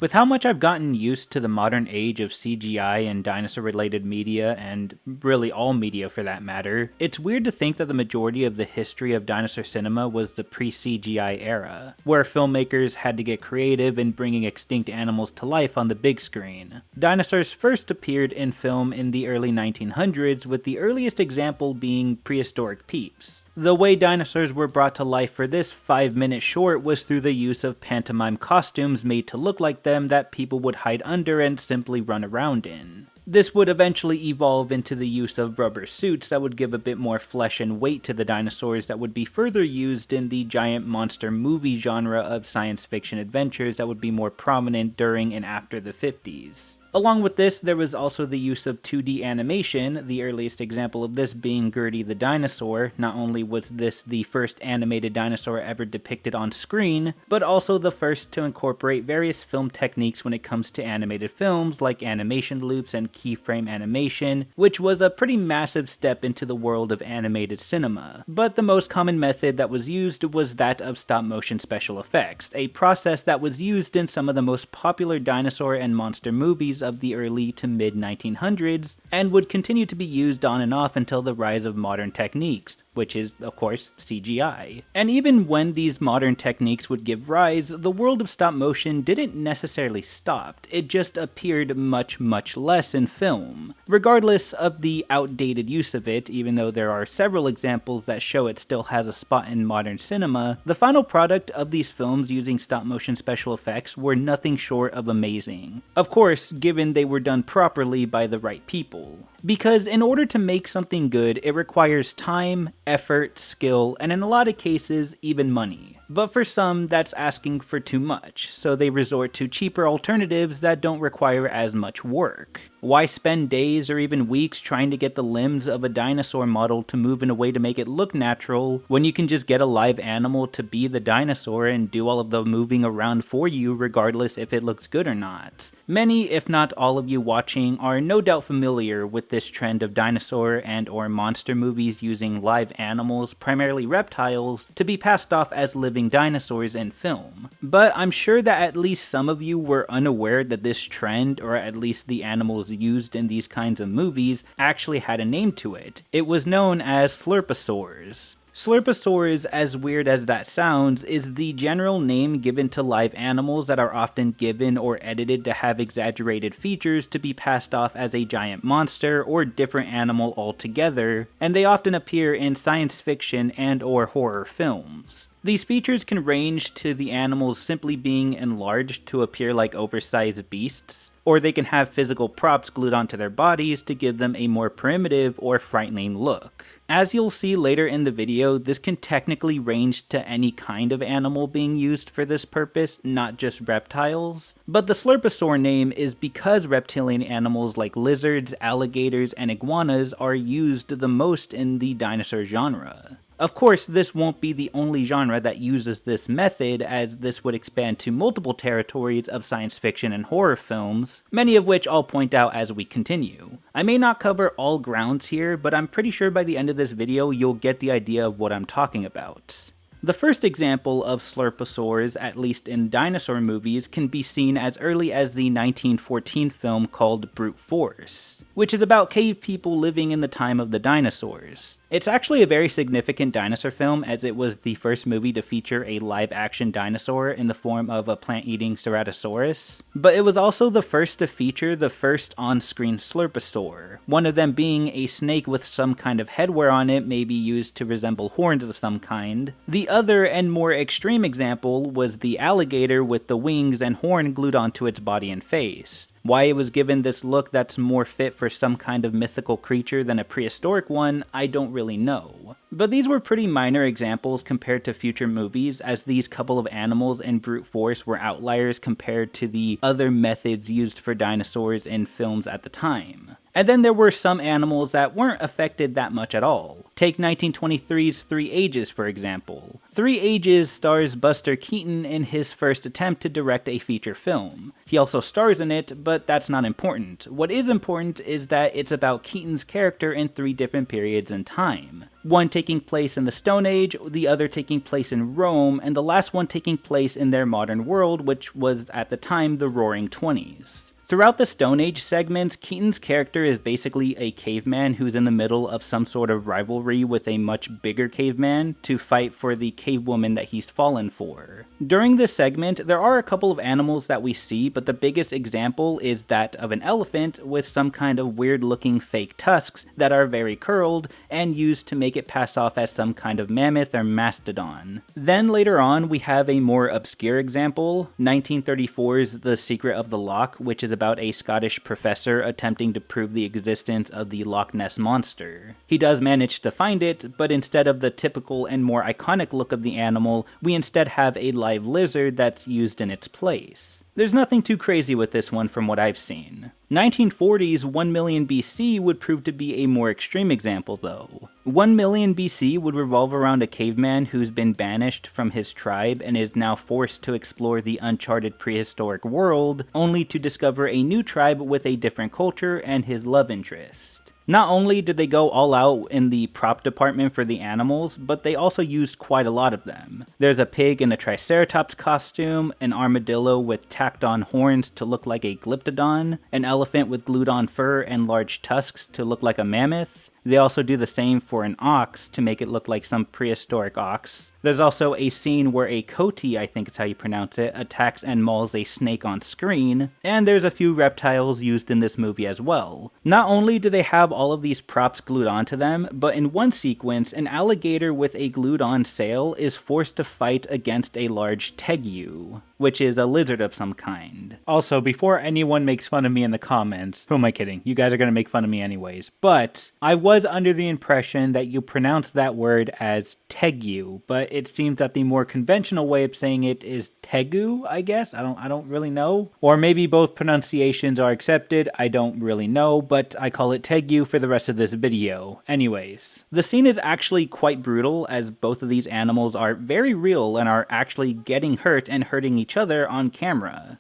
With how much I've gotten used to the modern age of CGI and dinosaur-related media, and really all media for that matter, it's weird to think that the majority of the history of dinosaur cinema was the pre-CGI era, where filmmakers had to get creative in bringing extinct animals to life on the big screen. Dinosaurs first appeared in film in the early 1900s, with the earliest example being Prehistoric Peeps. The way dinosaurs were brought to life for this 5-minute short was through the use of pantomime costumes made to look like them that people would hide under and simply run around in. This would eventually evolve into the use of rubber suits that would give a bit more flesh and weight to the dinosaurs that would be further used in the giant monster movie genre of science fiction adventures that would be more prominent during and after the 50s. Along with this, there was also the use of 2D animation, the earliest example of this being Gertie the Dinosaur. Not only was this the first animated dinosaur ever depicted on screen, but also the first to incorporate various film techniques when it comes to animated films, like animation loops and keyframe animation, which was a pretty massive step into the world of animated cinema. But the most common method that was used was that of stop-motion special effects, a process that was used in some of the most popular dinosaur and monster movies of the early to mid 1900s, and would continue to be used on and off until the rise of modern techniques, which is, of course, CGI. And even when these modern techniques would give rise, the world of stop motion didn't necessarily stop, it just appeared much less in film. Regardless of the outdated use of it, even though there are several examples that show it still has a spot in modern cinema, the final product of these films using stop motion special effects were nothing short of amazing. Of course, given they were done properly by the right people. Because in order to make something good, it requires time, effort, skill, and in a lot of cases, even money. But for some, that's asking for too much, so they resort to cheaper alternatives that don't require as much work. Why spend days or even weeks trying to get the limbs of a dinosaur model to move in a way to make it look natural, when you can just get a live animal to be the dinosaur and do all of the moving around for you regardless if it looks good or not? Many, if not all of you watching, are no doubt familiar with this trend of dinosaur and or monster movies using live animals, primarily reptiles, to be passed off as living dinosaurs in film. But I'm sure that at least some of you were unaware that this trend, or at least the animals used in these kinds of movies, actually had a name to it. It was known as slurpasaurs. Slurpasaurs, as weird as that sounds, is the general name given to live animals that are often given or edited to have exaggerated features to be passed off as a giant monster or different animal altogether, and they often appear in science fiction and or horror films. These features can range to the animals simply being enlarged to appear like oversized beasts, or they can have physical props glued onto their bodies to give them a more primitive or frightening look. As you'll see later in the video, this can technically range to any kind of animal being used for this purpose, not just reptiles. But the slurpasaur name is because reptilian animals like lizards, alligators, and iguanas are used the most in the dinosaur genre. Of course, this won't be the only genre that uses this method, as this would expand to multiple territories of science fiction and horror films, many of which I'll point out as we continue. I may not cover all grounds here, but I'm pretty sure by the end of this video you'll get the idea of what I'm talking about. The first example of slurpasaurs, at least in dinosaur movies, can be seen as early as the 1914 film called Brute Force, which is about cave people living in the time of the dinosaurs. It's actually a very significant dinosaur film, as it was the first movie to feature a live-action dinosaur in the form of a plant-eating ceratosaurus, but it was also the first to feature the first on-screen slurpasaur, one of them being a snake with some kind of headwear on it, maybe used to resemble horns of some kind. The other and more extreme example was the alligator with the wings and horn glued onto its body and face. Why it was given this look that's more fit for some kind of mythical creature than a prehistoric one, I don't really know. But these were pretty minor examples compared to future movies, as these couple of animals in Brute Force were outliers compared to the other methods used for dinosaurs in films at the time. And then there were some animals that weren't affected that much at all. Take 1923's 3 Ages, for example. 3 Ages stars Buster Keaton in his first attempt to direct a feature film. He also stars in it, but that's not important. What is important is that it's about Keaton's character in 3 different periods in time. One taking place in the Stone Age, the other taking place in Rome, and the last one taking place in their modern world, which was at the time the Roaring Twenties. Throughout the Stone Age segments, Keaton's character is basically a caveman who's in the middle of some sort of rivalry with a much bigger caveman to fight for the cave woman that he's fallen for. During this segment, there are a couple of animals that we see, but the biggest example is that of an elephant with some kind of weird looking fake tusks that are very curled and used to make it pass off as some kind of mammoth or mastodon. Then later on, we have a more obscure example, 1934's The Secret of the Loch, which is about a Scottish professor attempting to prove the existence of the Loch Ness Monster. He does manage to find it, but instead of the typical and more iconic look of the animal, we instead have a live lizard that's used in its place. There's nothing too crazy with this one from what I've seen. 1940's 1 million BC would prove to be a more extreme example though. 1 million BC would revolve around a caveman who's been banished from his tribe and is now forced to explore the uncharted prehistoric world, only to discover a new tribe with a different culture and his love interest. Not only did they go all out in the prop department for the animals, but they also used quite a lot of them. There's a pig in a triceratops costume, an armadillo with tacked on horns to look like a glyptodon, an elephant with glued on fur and large tusks to look like a mammoth. They also do the same for an ox to make it look like some prehistoric ox. There's also a scene where a coati, I think is how you pronounce it, attacks and mauls a snake on screen, and there's a few reptiles used in this movie as well. Not only do they have all of these props glued onto them, but in one sequence, an alligator with a glued on sail is forced to fight against a large tegu, which is a lizard of some kind. Also, before anyone makes fun of me in the comments, who am I kidding? You guys are gonna make fun of me anyways, but I was under the impression that you pronounce that word as tegu, but it seems that the more conventional way of saying it is tegu, I guess. I don't really know. Or maybe both pronunciations are accepted, I don't really know, but I call it tegu for the rest of this video. Anyways, the scene is actually quite brutal as both of these animals are very real and are actually getting hurt and hurting each other on camera.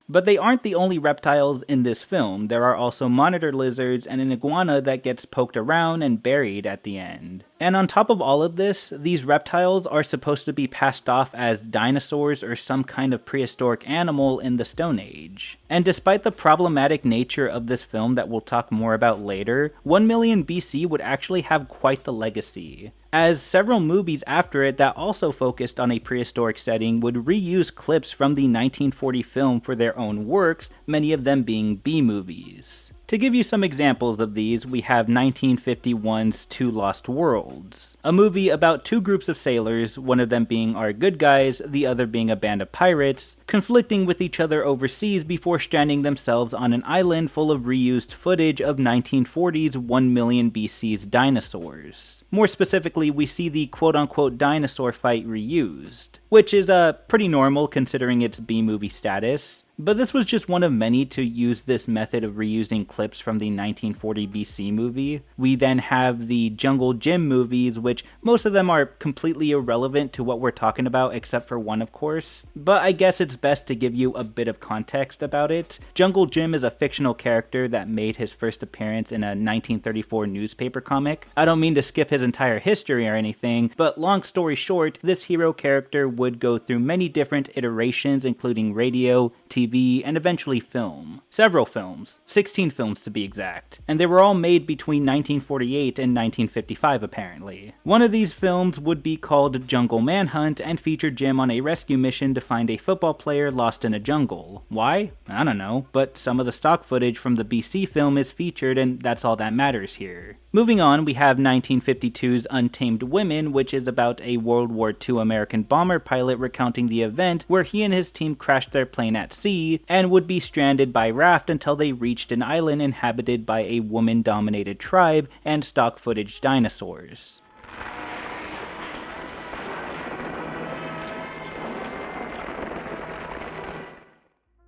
But they aren't the only reptiles in this film. There are also monitor lizards and an iguana that gets poked around and buried at the end. And on top of all of this, these reptiles are supposed to be passed off as dinosaurs or some kind of prehistoric animal in the Stone Age. And despite the problematic nature of this film that we'll talk more about later, 1 million BC would actually have quite the legacy, as several movies after it that also focused on a prehistoric setting would reuse clips from the 1940 film for their own works, many of them being B-movies. To give you some examples of these, we have 1951's Two Lost Worlds, a movie about two groups of sailors, one of them being our good guys, the other being a band of pirates, conflicting with each other overseas before stranding themselves on an island full of reused footage of 1940's 1 million BC's dinosaurs. More specifically, we see the quote-unquote dinosaur fight reused, which is pretty normal considering its B-movie status. But this was just one of many to use this method of reusing clips from the 1940 BC movie. We then have the Jungle Gym movies, which most of them are completely irrelevant to what we're talking about, except for one, of course. But I guess it's best to give you a bit of context about it. Jungle Gym is a fictional character that made his first appearance in a 1934 newspaper comic. I don't mean to skip his entire history or anything, but long story short, this hero character would go through many different iterations, including radio, TV, and eventually film. Several films, 16 films to be exact, and they were all made between 1948 and 1955 apparently. One of these films would be called Jungle Manhunt and feature Jim on a rescue mission to find a football player lost in a jungle. Why? I don't know, but some of the stock footage from the BC film is featured and that's all that matters here. Moving on, we have 1952's Untamed Women, which is about a World War II American bomber pilot recounting the event where he and his team crashed their plane at sea and would be stranded by raft until they reached an island inhabited by a woman-dominated tribe and stock footage dinosaurs.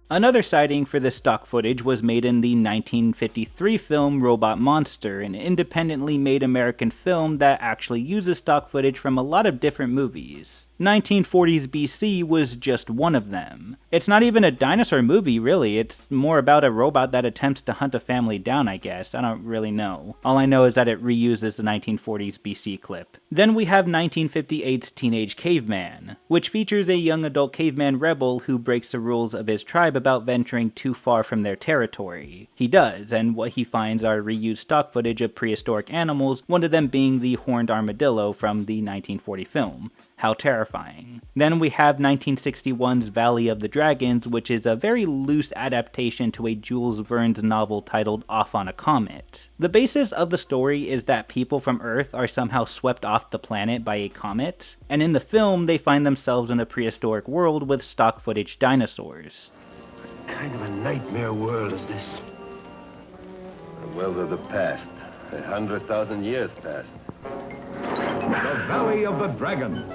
Another sighting for this stock footage was made in the 1953 film Robot Monster, an independently made American film that actually uses stock footage from a lot of different movies. 1940s BC was just one of them. It's not even a dinosaur movie, really. It's more about a robot that attempts to hunt a family down, I guess. I don't really know. All I know is that it reuses the 1940s BC clip. Then we have 1958's Teenage Caveman, which features a young adult caveman rebel who breaks the rules of his tribe about venturing too far from their territory. He does, and what he finds are reused stock footage of prehistoric animals, one of them being the horned armadillo from the 1940 film. How terrifying. Then we have 1961's Valley of the Dragons, which is a very loose adaptation to a Jules Verne's novel titled Off on a Comet. The basis of the story is that people from Earth are somehow swept off the planet by a comet, and in the film they find themselves in a prehistoric world with stock footage dinosaurs. What kind of a nightmare world is this? A world of the past. 100,000 years past. The Valley of the Dragons,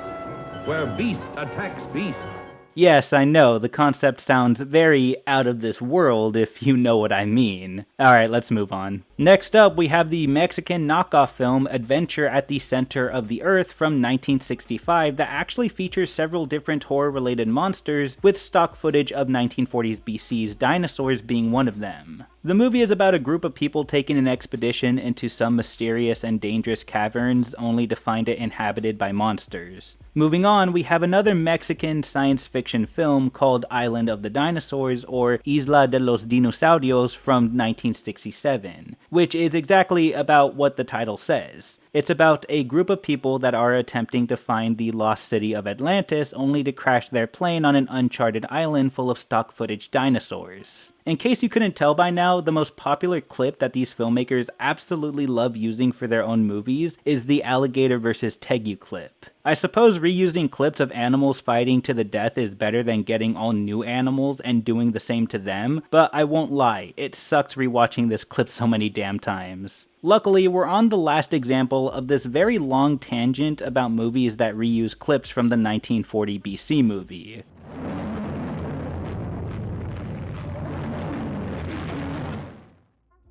where beast attacks beast. Yes, I know, the concept sounds very out of this world, if you know what I mean. Alright, let's move on. Next up, we have the Mexican knockoff film Adventure at the Center of the Earth from 1965 that actually features several different horror-related monsters, with stock footage of 1940s BC's dinosaurs being one of them. The movie is about a group of people taking an expedition into some mysterious and dangerous caverns, only to find it inhabited by monsters. Moving on, we have another Mexican science fiction film called Island of the Dinosaurs, or Isla de los Dinosaurios from 1967, which is exactly about what the title says. It's about a group of people that are attempting to find the lost city of Atlantis, only to crash their plane on an uncharted island full of stock footage dinosaurs. In case you couldn't tell by now, the most popular clip that these filmmakers absolutely love using for their own movies is the alligator versus tegu clip. I suppose reusing clips of animals fighting to the death is better than getting all new animals and doing the same to them, but I won't lie, it sucks rewatching this clip so many damn times. Luckily, we're on the last example of this very long tangent about movies that reuse clips from the 1940 BC movie.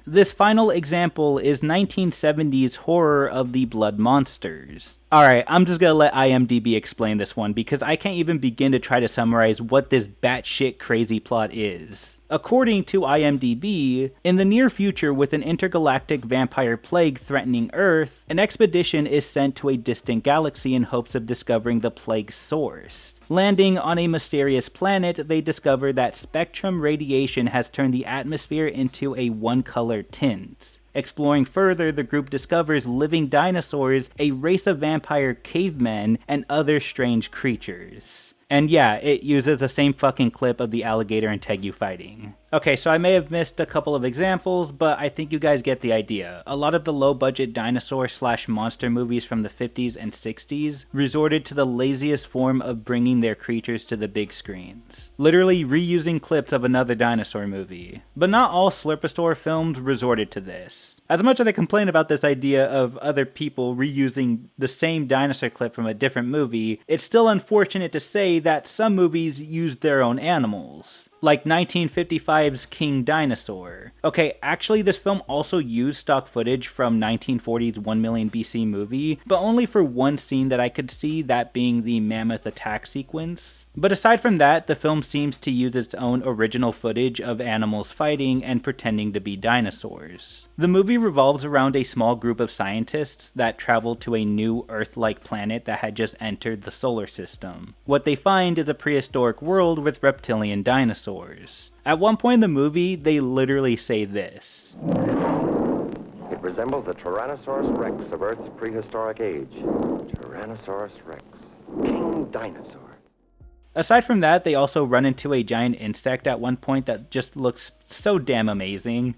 This final example is 1970's horror of the blood monsters. Alright, I'm just gonna let IMDb explain this one because I can't even begin to try to summarize what this batshit crazy plot is. According to IMDb, in the near future with an intergalactic vampire plague threatening Earth, an expedition is sent to a distant galaxy in hopes of discovering the plague's source. Landing on a mysterious planet, they discover that spectrum radiation has turned the atmosphere into a one-color tint. Exploring further, the group discovers living dinosaurs, a race of vampire cavemen, and other strange creatures. And yeah, it uses the same fucking clip of the alligator and tegu fighting. Okay, so I may have missed a couple of examples, but I think you guys get the idea. A lot of the low-budget dinosaur/monster movies from the 50s and 60s resorted to the laziest form of bringing their creatures to the big screens. Literally reusing clips of another dinosaur movie. But not all slurpasaur films resorted to this. As much as I complain about this idea of other people reusing the same dinosaur clip from a different movie, it's still unfortunate to say that some movies used their own animals. Like 1955's King Dinosaur. Okay, actually this film also used stock footage from 1940's 1 Million BC movie, but only for one scene that I could see, that being the mammoth attack sequence. But aside from that, the film seems to use its own original footage of animals fighting and pretending to be dinosaurs. The movie revolves around a small group of scientists that travel to a new Earth-like planet that had just entered the solar system. What they find is a prehistoric world with reptilian dinosaurs. At one point in the movie, they literally say this. It resembles the Tyrannosaurus rex of Earth's prehistoric age. Tyrannosaurus rex. King Dinosaur. Aside from that, they also run into a giant insect at one point that just looks so damn amazing.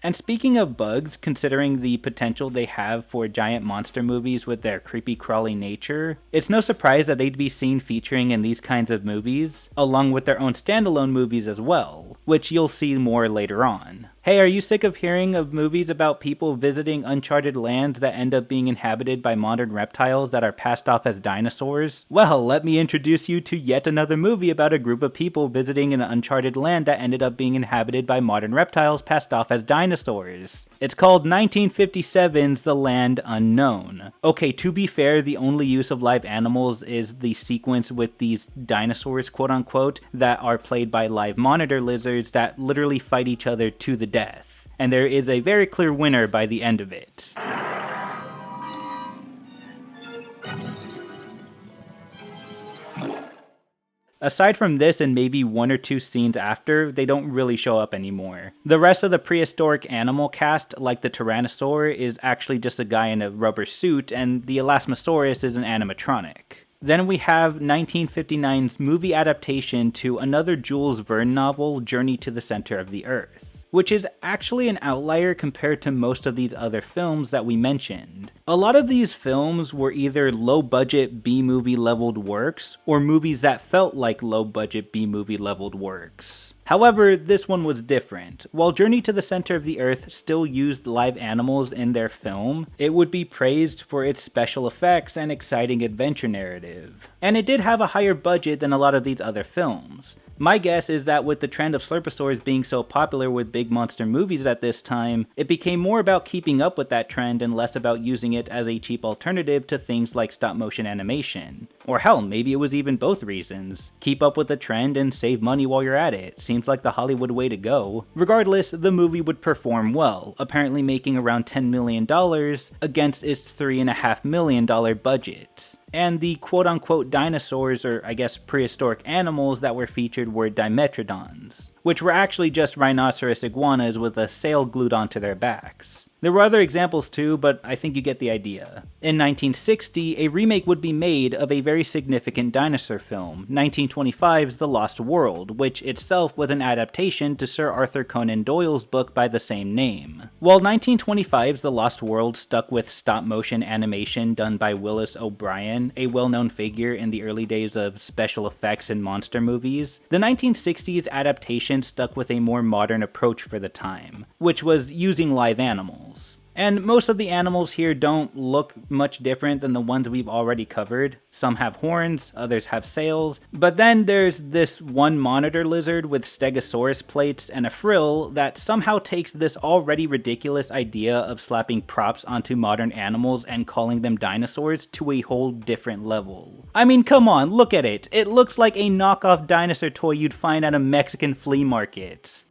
And speaking of bugs, considering the potential they have for giant monster movies with their creepy crawly nature, it's no surprise that they'd be seen featuring in these kinds of movies, along with their own standalone movies as well, which you'll see more later on. Hey, are you sick of hearing of movies about people visiting uncharted lands that end up being inhabited by modern reptiles that are passed off as dinosaurs? Well, let me introduce you to yet another movie about a group of people visiting an uncharted land that ended up being inhabited by modern reptiles passed off as dinosaurs. It's called 1957's The Land Unknown. Okay, to be fair, the only use of live animals is the sequence with these dinosaurs, quote unquote, that are played by live monitor lizards that literally fight each other to the death. And there is a very clear winner by the end of it. Aside from this and maybe one or two scenes after, they don't really show up anymore. The rest of the prehistoric animal cast, like the Tyrannosaur, is actually just a guy in a rubber suit, and the Elasmosaurus is an animatronic. Then we have 1959's movie adaptation to another Jules Verne novel, Journey to the Center of the Earth, which is actually an outlier compared to most of these other films that we mentioned. A lot of these films were either low-budget B-movie leveled works, or movies that felt like low-budget B-movie leveled works. However, this one was different. While Journey to the Center of the Earth still used live animals in their film, it would be praised for its special effects and exciting adventure narrative. And it did have a higher budget than a lot of these other films. My guess is that with the trend of slurpasaurs being so popular with big monster movies at this time, it became more about keeping up with that trend and less about using it as a cheap alternative to things like stop-motion animation. Or hell, maybe it was even both reasons. Keep up with the trend and save money while you're at it. Seems like the Hollywood way to go. Regardless, the movie would perform well, apparently making around $10 million against its $3.5 million budget. And the quote-unquote dinosaurs, or I guess prehistoric animals that were featured were Dimetrodons, which were actually just rhinoceros iguanas with a sail glued onto their backs. There were other examples too, but I think you get the idea. In 1960, a remake would be made of a very significant dinosaur film, 1925's The Lost World, which itself was an adaptation to Sir Arthur Conan Doyle's book by the same name. While 1925's The Lost World stuck with stop-motion animation done by Willis O'Brien, a well-known figure in the early days of special effects in monster movies, the 1960s adaptation stuck with a more modern approach for the time, which was using live animals. And most of the animals here don't look much different than the ones we've already covered. Some have horns, others have sails, but then there's this one monitor lizard with stegosaurus plates and a frill that somehow takes this already ridiculous idea of slapping props onto modern animals and calling them dinosaurs to a whole different level. I mean, come on, look at it. It looks like a knockoff dinosaur toy you'd find at a Mexican flea market.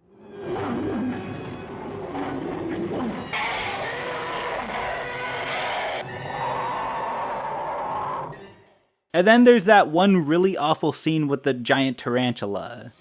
And then there's that one really awful scene with the giant tarantula.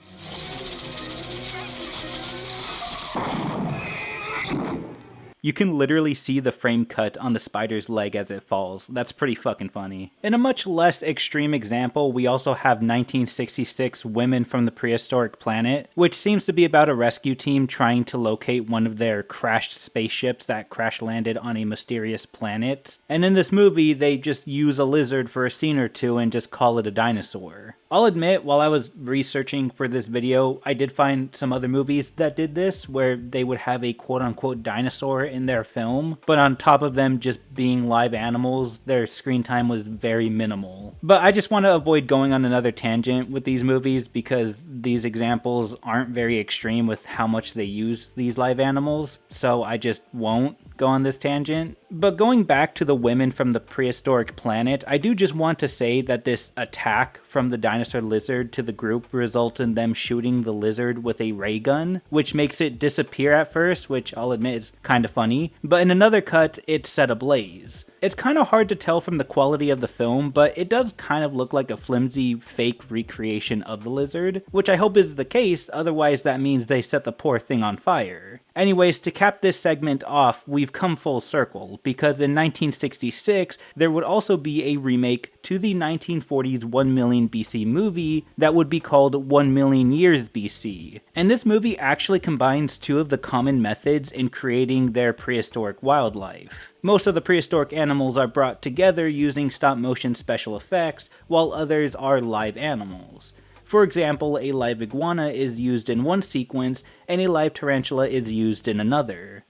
You can literally see the frame cut on the spider's leg as it falls. That's pretty fucking funny. In a much less extreme example, we also have 1966 Women from the Prehistoric Planet, which seems to be about a rescue team trying to locate one of their crashed spaceships that crash landed on a mysterious planet. And in this movie, they just use a lizard for a scene or two and just call it a dinosaur. I'll admit, while I was researching for this video, I did find some other movies that did this, where they would have a quote-unquote dinosaur in their film, but on top of them just being live animals, their screen time was very minimal. But I just want to avoid going on another tangent with these movies because these examples aren't very extreme with how much they use these live animals, so I just won't go on this tangent. But going back to the Women from the Prehistoric Planet, I do just want to say that this attack from the dinosaur lizard to the group results in them shooting the lizard with a ray gun, which makes it disappear at first, which I'll admit is kind of funny, but in another cut, it's set ablaze. It's kind of hard to tell from the quality of the film, but it does kind of look like a flimsy fake recreation of the lizard, which I hope is the case, otherwise that means they set the poor thing on fire. Anyways, to cap this segment off, we've come full circle, because in 1966, there would also be a remake to the 1940s 1 million BC movie that would be called 1 million years BC. And this movie actually combines two of the common methods in creating their prehistoric wildlife. Most of the prehistoric animals are brought together using stop-motion special effects, while others are live animals. For example, a live iguana is used in one sequence, and a live tarantula is used in another.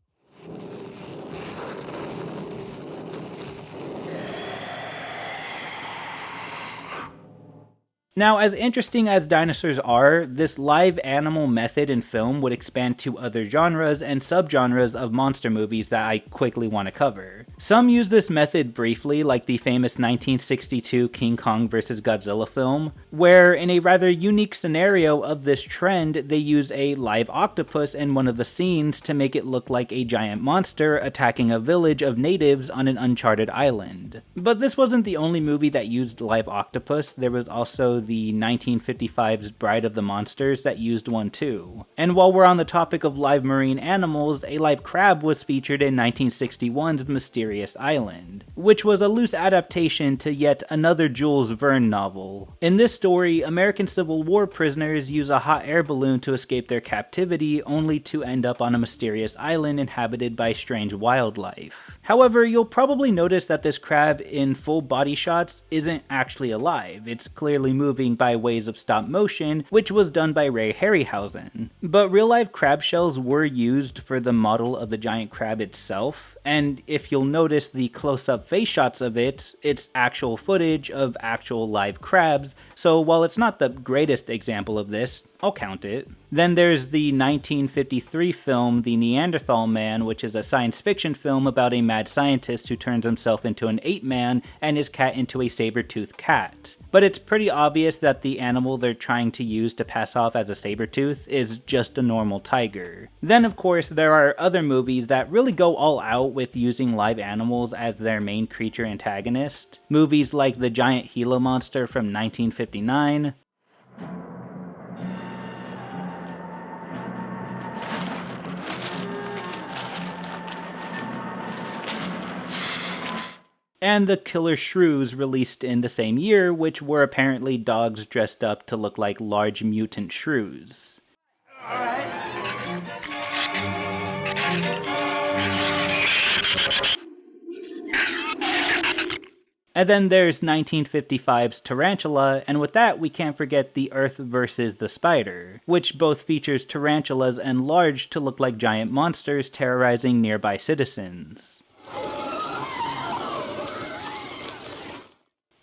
Now, as interesting as dinosaurs are, this live animal method in film would expand to other genres and subgenres of monster movies that I quickly want to cover. Some use this method briefly, like the famous 1962 King Kong vs. Godzilla film, where in a rather unique scenario of this trend, they used a live octopus in one of the scenes to make it look like a giant monster attacking a village of natives on an uncharted island. But this wasn't the only movie that used live octopus. There was also the 1955's Bride of the Monsters that used one too. And while we're on the topic of live marine animals, a live crab was featured in 1961's Mysterious Island, which was a loose adaptation to yet another Jules Verne novel. In this story, American Civil War prisoners use a hot air balloon to escape their captivity, only to end up on a mysterious island inhabited by strange wildlife. However, you'll probably notice that this crab in full body shots isn't actually alive. It's clearly moving by ways of stop motion, which was done by Ray Harryhausen. But real-life crab shells were used for the model of the giant crab itself, and if you'll notice the close-up face shots of it, it's actual footage of actual live crabs, so while it's not the greatest example of this, I'll count it. Then there's the 1953 film The Neanderthal Man, which is a science fiction film about a mad scientist who turns himself into an ape man and his cat into a saber-toothed cat. But it's pretty obvious that the animal they're trying to use to pass off as a saber-tooth is just a normal tiger. Then of course there are other movies that really go all out with using live animals as their main creature antagonist. Movies like The Giant Gila Monster from 1959, and The Killer Shrews, released in the same year, which were apparently dogs dressed up to look like large mutant shrews. And then there's 1955's Tarantula, and with that we can't forget The Earth vs. the Spider, which both features tarantulas enlarged to look like giant monsters terrorizing nearby citizens.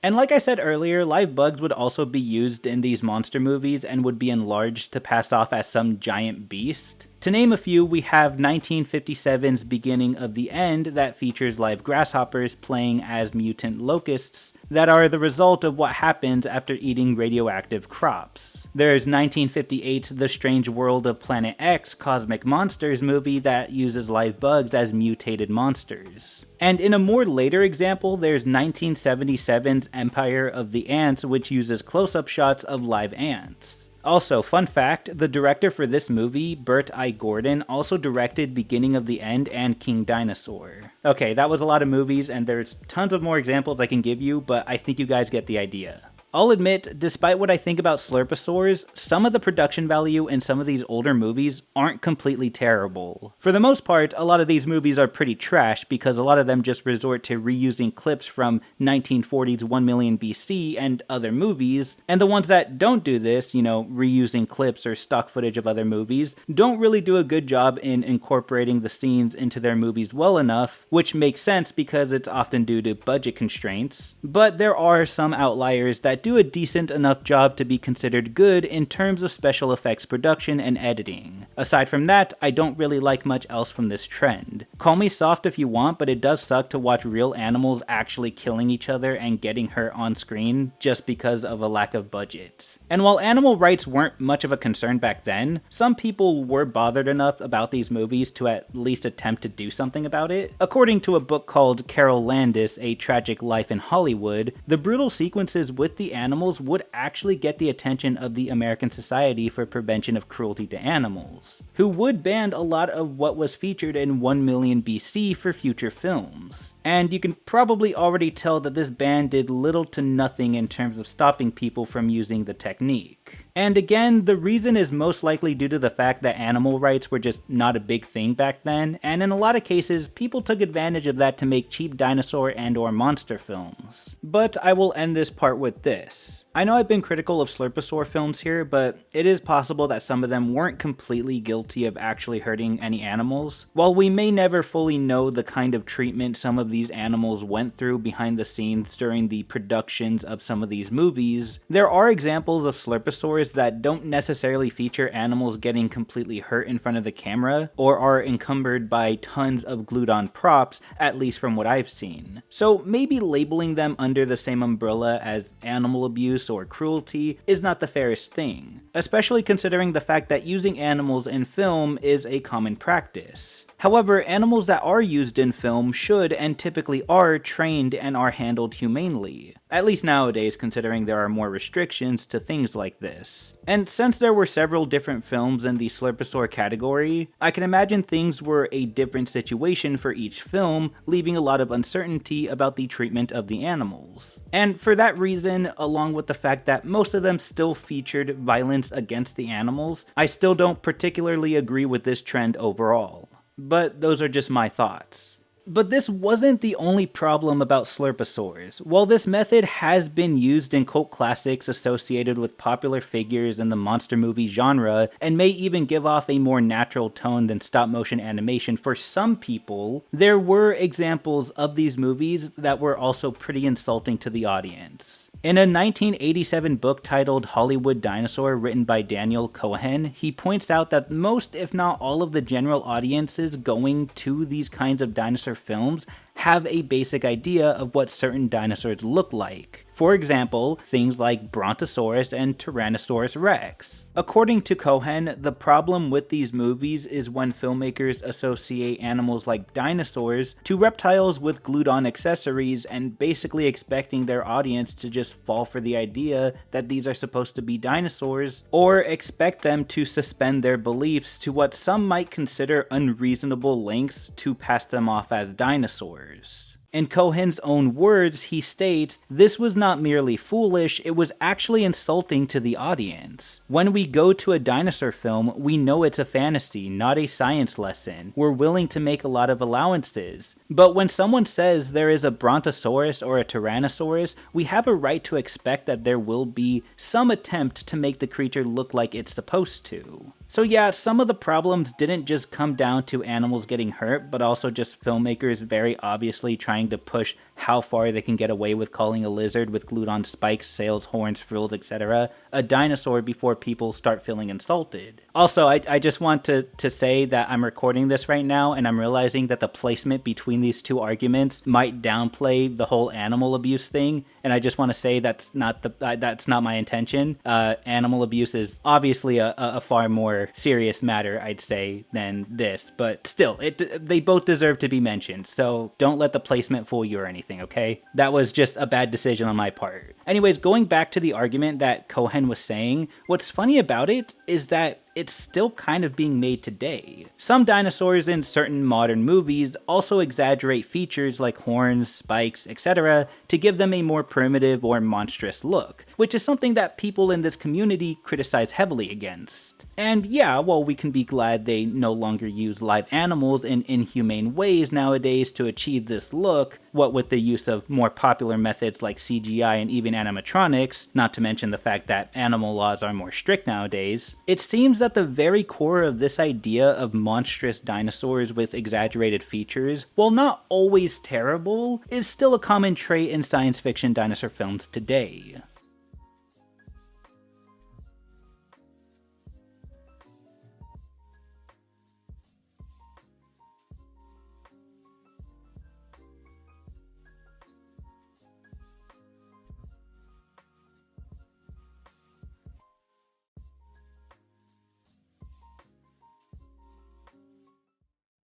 And like I said earlier, live bugs would also be used in these monster movies and would be enlarged to pass off as some giant beast. To name a few, we have 1957's Beginning of the End that features live grasshoppers playing as mutant locusts that are the result of what happens after eating radioactive crops. There's 1958's The Strange World of Planet X Cosmic Monsters movie that uses live bugs as mutated monsters. And in a more later example, there's 1977's Empire of the Ants, which uses close-up shots of live ants. Also, fun fact, the director for this movie, Burt I. Gordon, also directed Beginning of the End and King Dinosaur. Okay, that was a lot of movies, and there's tons of more examples I can give you, but I think you guys get the idea. I'll admit, despite what I think about slurpasaurs, some of the production value in some of these older movies aren't completely terrible. For the most part, a lot of these movies are pretty trash because a lot of them just resort to reusing clips from 1940's 1 Million BC and other movies, and the ones that don't do this, reusing clips or stock footage of other movies, don't really do a good job in incorporating the scenes into their movies well enough, which makes sense because it's often due to budget constraints. But there are some outliers that do a decent enough job to be considered good in terms of special effects production and editing. Aside from that, I don't really like much else from this trend. Call me soft if you want, but it does suck to watch real animals actually killing each other and getting hurt on screen just because of a lack of budget. And while animal rights weren't much of a concern back then, some people were bothered enough about these movies to at least attempt to do something about it. According to a book called Carol Landis, A Tragic Life in Hollywood, the brutal sequences with the animals would actually get the attention of the American Society for Prevention of Cruelty to Animals, who would ban a lot of what was featured in 1 Million BC for future films. And you can probably already tell that this ban did little to nothing in terms of stopping people from using the technique. And again, the reason is most likely due to the fact that animal rights were just not a big thing back then, and in a lot of cases, people took advantage of that to make cheap dinosaur and or monster films. But I will end this part with this. I know I've been critical of slurpasaur films here, but it is possible that some of them weren't completely guilty of actually hurting any animals. While we may never fully know the kind of treatment some of these animals went through behind the scenes during the productions of some of these movies, there are examples of slurpasaurs that don't necessarily feature animals getting completely hurt in front of the camera, or are encumbered by tons of glued on props, at least from what I've seen. So maybe labeling them under the same umbrella as animal abuse or cruelty is not the fairest thing, especially considering the fact that using animals in film is a common practice. However, animals that are used in film should and typically are trained and are handled humanely. At least nowadays, considering there are more restrictions to things like this. And since there were several different films in the slurpasaur category, I can imagine things were a different situation for each film, leaving a lot of uncertainty about the treatment of the animals. And for that reason, along with the fact that most of them still featured violence against the animals, I still don't particularly agree with this trend overall. But those are just my thoughts. But this wasn't the only problem about slurpasaurs. While this method has been used in cult classics associated with popular figures in the monster movie genre, and may even give off a more natural tone than stop-motion animation for some people, there were examples of these movies that were also pretty insulting to the audience. In a 1987 book titled Hollywood Dinosaur written by Daniel Cohen, he points out that most, if not all, of the general audiences going to these kinds of dinosaur films have a basic idea of what certain dinosaurs look like. For example, things like Brontosaurus and Tyrannosaurus rex. According to Cohen, the problem with these movies is when filmmakers associate animals like dinosaurs to reptiles with glued-on accessories and basically expecting their audience to just fall for the idea that these are supposed to be dinosaurs, or expect them to suspend their beliefs to what some might consider unreasonable lengths to pass them off as dinosaurs. In Cohen's own words, he states, "This was not merely foolish, it was actually insulting to the audience. When we go to a dinosaur film, we know it's a fantasy, not a science lesson. We're willing to make a lot of allowances. But when someone says there is a Brontosaurus or a Tyrannosaurus, we have a right to expect that there will be some attempt to make the creature look like it's supposed to." So yeah, some of the problems didn't just come down to animals getting hurt, but also just filmmakers very obviously trying to push how far they can get away with calling a lizard with glued-on spikes, sails, horns, frills, etc. a dinosaur before people start feeling insulted. Also, I just want to say that I'm recording this right now, and I'm realizing that the placement between these two arguments might downplay the whole animal abuse thing, and I just want to say that's not my intention. Animal abuse is obviously a far more serious matter, I'd say, than this, but still, they both deserve to be mentioned, so don't let the placement fool you or anything, okay? That was just a bad decision on my part. Anyways, going back to the argument that Cohen was saying, what's funny about it is that it's still kind of being made today. Some dinosaurs in certain modern movies also exaggerate features like horns, spikes, etc. to give them a more primitive or monstrous look, which is something that people in this community criticize heavily against. And yeah, while we can be glad they no longer use live animals in inhumane ways nowadays to achieve this look, what with the use of more popular methods like CGI and even animatronics, not to mention the fact that animal laws are more strict nowadays, it seems that the very core of this idea of monstrous dinosaurs with exaggerated features, while not always terrible, is still a common trait in science fiction dinosaur films today.